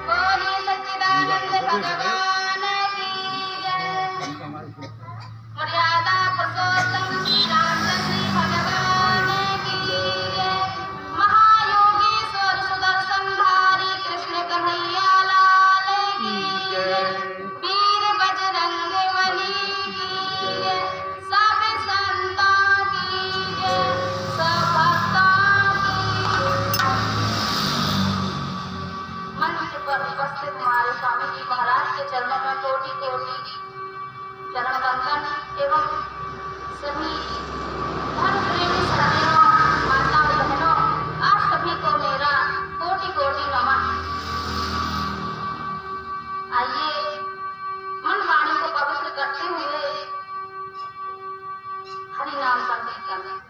बोलिए सच्चिदानंद भगवान की जय। मर्यादा पुरुषोत्तम श्री रामचंद्र भगवान की जय। महायोगेश्वर सुदर्शनधारी कृष्ण कन्हैया लाल की जय। वीर बजरंग बली की जय। सब संतों की जय, सब भक्तों की मंच पर उपस्थित हमारे स्वामी जी महाराज के चरणों में कोटि कोटि चरण वंदन एवं सभी धर्म प्रेमी सज्जनों, माताओं, बहनों, आप सभी को मेरा कोटि कोटि नमन। आइए मन वाणी को पवित्र करते हुए हरि नाम संकीर्तन करें।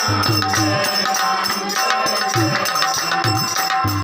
Thank you.